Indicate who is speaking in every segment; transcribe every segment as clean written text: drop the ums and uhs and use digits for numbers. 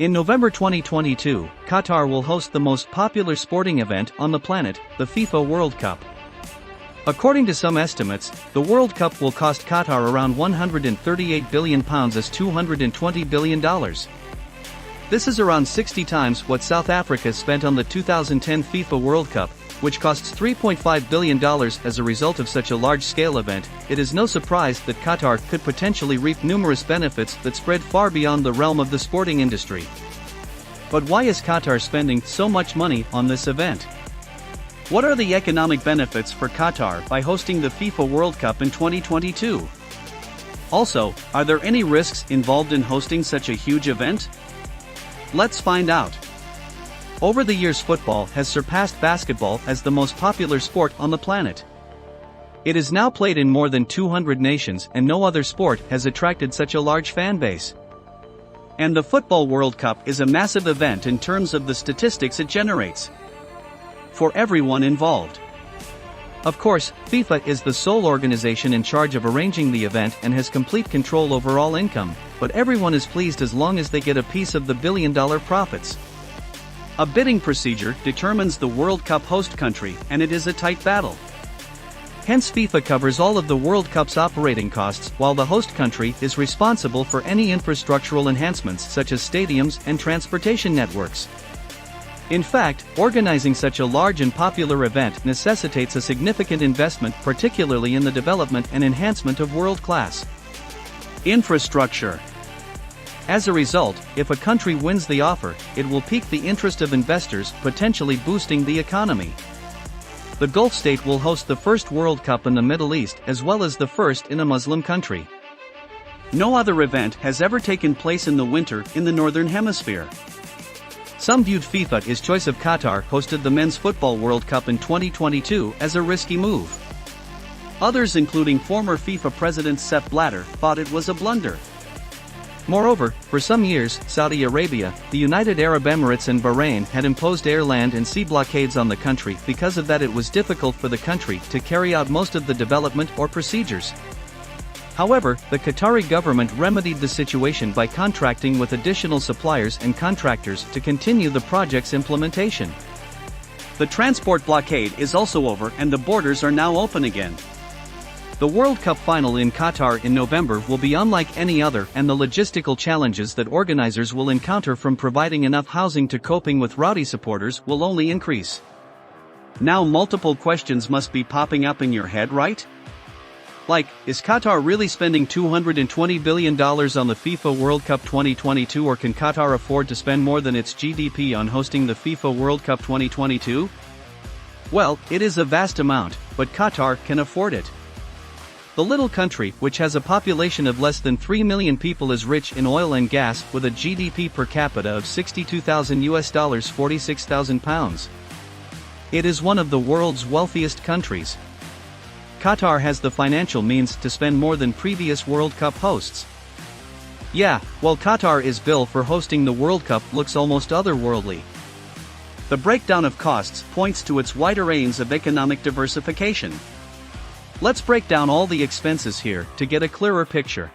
Speaker 1: In November 2022, Qatar will host the most popular sporting event on the planet, the FIFA World Cup. According to some estimates, the World Cup will cost Qatar around £138 billion as $220 billion. This is around 60 times what South Africa spent on the 2010 FIFA World Cup, which costs $3.5 billion as a result of such a large-scale event. It is no surprise that Qatar could potentially reap numerous benefits that spread far beyond the realm of the sporting industry. But why is Qatar spending so much money on this event? What are the economic benefits for Qatar by hosting the FIFA World Cup in 2022? Also, are there any risks involved in hosting such a huge event? Let's find out. Over the years, football has surpassed basketball as the most popular sport on the planet. It is now played in more than 200 nations, and no other sport has attracted such a large fan base. And the Football World Cup is a massive event in terms of the statistics it generates for everyone involved. Of course, FIFA is the sole organization in charge of arranging the event and has complete control over all income, but everyone is pleased as long as they get a piece of the billion-dollar profits. A bidding procedure determines the World Cup host country, and it is a tight battle. Hence, FIFA covers all of the World Cup's operating costs, while the host country is responsible for any infrastructural enhancements such as stadiums and transportation networks. In fact, organizing such a large and popular event necessitates a significant investment, particularly in the development and enhancement of world-class infrastructure. As a result, if a country wins the offer, it will pique the interest of investors, potentially boosting the economy. The Gulf state will host the first World Cup in the Middle East as well as the first in a Muslim country. No other event has ever taken place in the winter in the Northern Hemisphere. Some viewed FIFA's choice of Qatar hosted the Men's Football World Cup in 2022 as a risky move. Others, including former FIFA President Sepp Blatter, thought it was a blunder. Moreover, for some years, Saudi Arabia, the United Arab Emirates and Bahrain had imposed air, land and sea blockades on the country. Because of that, it was difficult for the country to carry out most of the development or procedures. However, the Qatari government remedied the situation by contracting with additional suppliers and contractors to continue the project's implementation. The transport blockade is also over and the borders are now open again. The World Cup final in Qatar in November will be unlike any other, and the logistical challenges that organizers will encounter from providing enough housing to coping with rowdy supporters will only increase. Now, multiple questions must be popping up in your head, right? Like, is Qatar really spending $220 billion on the FIFA World Cup 2022, or can Qatar afford to spend more than its GDP on hosting the FIFA World Cup 2022? Well, it is a vast amount, but Qatar can afford it. The little country, which has a population of less than 3 million people, is rich in oil and gas, with a GDP per capita of $62,000, £46,000. It is one of the world's wealthiest countries. Qatar has the financial means to spend more than previous World Cup hosts. Yeah, while Qatar's bill for hosting the World Cup looks almost otherworldly. The breakdown of costs points to its wider aims of economic diversification. Let's break down all the expenses here to get a clearer picture.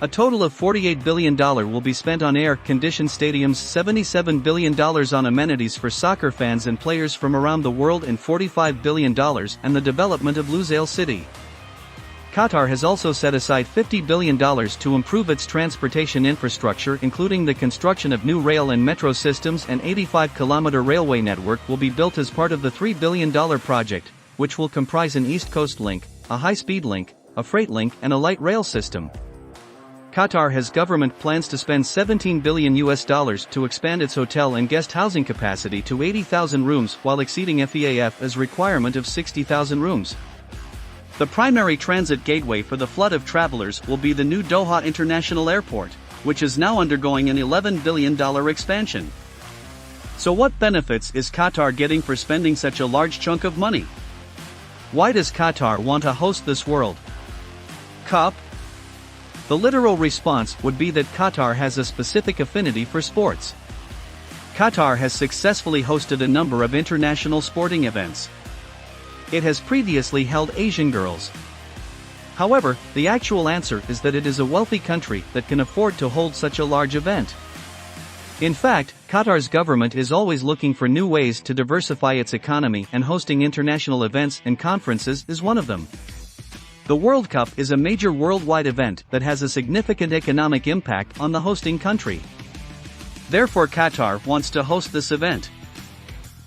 Speaker 1: A total of $48 billion will be spent on air-conditioned stadiums, $77 billion on amenities for soccer fans and players from around the world, and $45 billion and the development of Lusail City. Qatar has also set aside $50 billion to improve its transportation infrastructure, including the construction of new rail and metro systems. An 85-kilometer railway network will be built as part of the $3 billion project, which will comprise an East Coast link, a high-speed link, a freight link and a light rail system. Qatar has government plans to spend $17 billion to expand its hotel and guest housing capacity to 80,000 rooms, while exceeding FIFA's requirement of 60,000 rooms. The primary transit gateway for the flood of travelers will be the new Doha International Airport, which is now undergoing an $11 billion expansion. So what benefits is Qatar getting for spending such a large chunk of money? Why does Qatar want to host this World Cup? The literal response would be that Qatar has a specific affinity for sports. Qatar has successfully hosted a number of international sporting events. It has previously held Asian Girls. However, the actual answer is that it is a wealthy country that can afford to hold such a large event. In fact, Qatar's government is always looking for new ways to diversify its economy, and hosting international events and conferences is one of them. The World Cup is a major worldwide event that has a significant economic impact on the hosting country. Therefore, Qatar wants to host this event.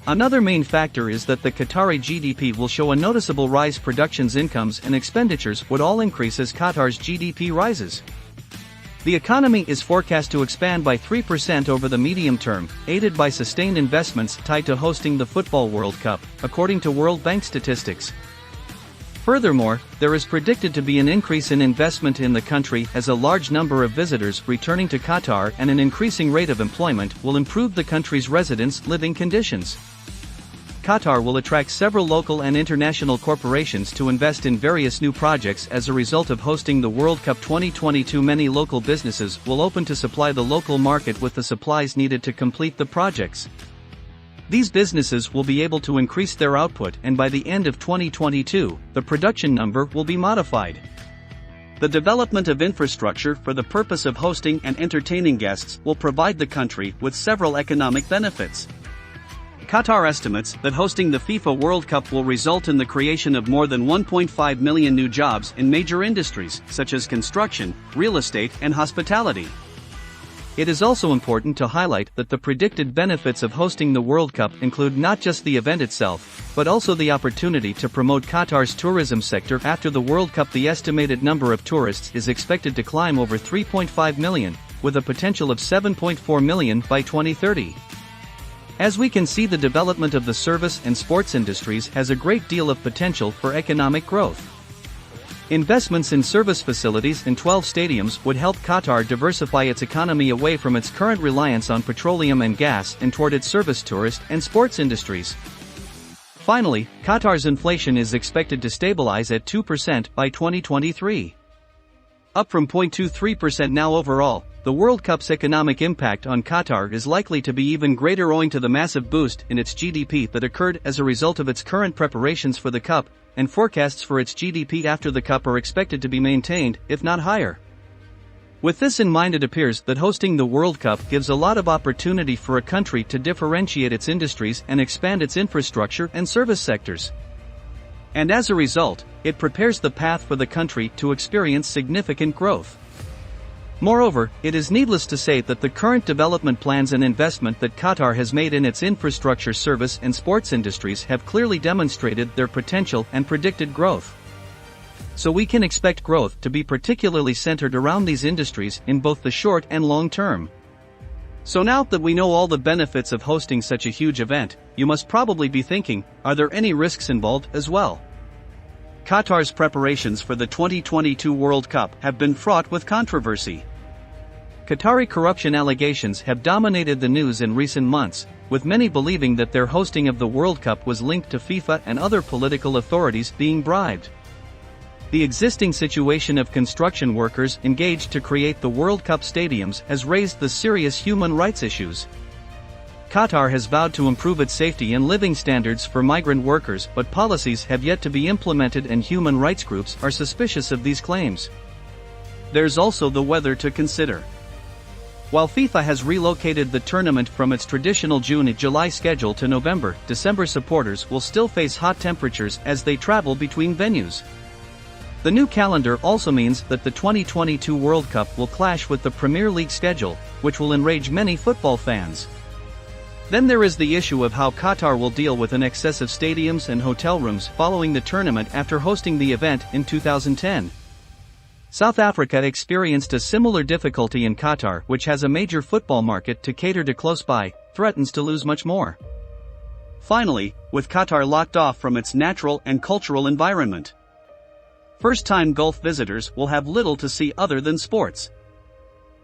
Speaker 1: Another main factor is that the Qatari GDP will show a noticeable rise. Productions, incomes and expenditures would all increase as Qatar's GDP rises. The economy is forecast to expand by 3% over the medium term, aided by sustained investments tied to hosting the Football World Cup, according to World Bank statistics. Furthermore, there is predicted to be an increase in investment in the country as a large number of visitors returning to Qatar, and an increasing rate of employment will improve the country's residents' living conditions. Qatar will attract several local and international corporations to invest in various new projects as a result of hosting the World Cup 2022. Many local businesses will open to supply the local market with the supplies needed to complete the projects. These businesses will be able to increase their output, and by the end of 2022, the production number will be modified. The development of infrastructure for the purpose of hosting and entertaining guests will provide the country with several economic benefits. Qatar estimates that hosting the FIFA World Cup will result in the creation of more than 1.5 million new jobs in major industries, such as construction, real estate and hospitality. It is also important to highlight that the predicted benefits of hosting the World Cup include not just the event itself, but also the opportunity to promote Qatar's tourism sector. After the World Cup, the estimated number of tourists is expected to climb over 3.5 million, with a potential of 7.4 million by 2030. As we can see, the development of the service and sports industries has a great deal of potential for economic growth. Investments in service facilities in 12 stadiums would help Qatar diversify its economy away from its current reliance on petroleum and gas and toward its service, tourist, and sports industries. Finally, Qatar's inflation is expected to stabilize at 2% by 2023. Up from 0.23% now. Overall, the World Cup's economic impact on Qatar is likely to be even greater, owing to the massive boost in its GDP that occurred as a result of its current preparations for the Cup, and forecasts for its GDP after the Cup are expected to be maintained, if not higher. With this in mind, it appears that hosting the World Cup gives a lot of opportunity for a country to differentiate its industries and expand its infrastructure and service sectors. And as a result, it prepares the path for the country to experience significant growth. Moreover, it is needless to say that the current development plans and investment that Qatar has made in its infrastructure, service and sports industries have clearly demonstrated their potential and predicted growth. So we can expect growth to be particularly centered around these industries in both the short and long term. So now that we know all the benefits of hosting such a huge event, you must probably be thinking, are there any risks involved as well? Qatar's preparations for the 2022 World Cup have been fraught with controversy. Qatari corruption allegations have dominated the news in recent months, with many believing that their hosting of the World Cup was linked to FIFA and other political authorities being bribed. The existing situation of construction workers engaged to create the World Cup stadiums has raised the serious human rights issues. Qatar has vowed to improve its safety and living standards for migrant workers, but policies have yet to be implemented, and human rights groups are suspicious of these claims. There's also the weather to consider. While FIFA has relocated the tournament from its traditional June-July schedule to November-December, supporters will still face hot temperatures as they travel between venues. The new calendar also means that the 2022 World Cup will clash with the Premier League schedule, which will enrage many football fans. Then there is the issue of how Qatar will deal with an excess of stadiums and hotel rooms following the tournament after hosting the event in 2010. South Africa experienced a similar difficulty, in Qatar, which has a major football market to cater to close by, threatens to lose much more. Finally, with Qatar locked off from its natural and cultural environment, first-time Gulf visitors will have little to see other than sports.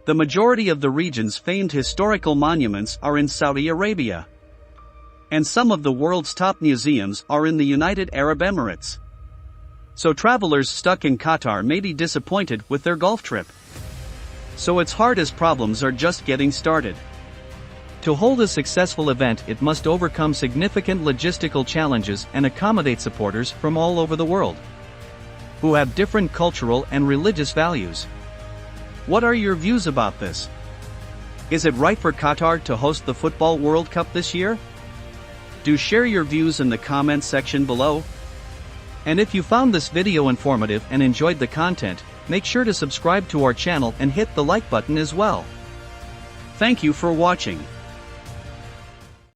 Speaker 1: The majority of the region's famed historical monuments are in Saudi Arabia, and some of the world's top museums are in the United Arab Emirates. So travelers stuck in Qatar may be disappointed with their Gulf trip. So it's hard, as problems are just getting started. To hold a successful event, it must overcome significant logistical challenges and accommodate supporters from all over the world, who have different cultural and religious values. What are your views about this? Is it right for Qatar to host the Football World Cup this year? Do share your views in the comments section below. And if you found this video informative and enjoyed the content, make sure to subscribe to our channel and hit the like button as well. Thank you for watching.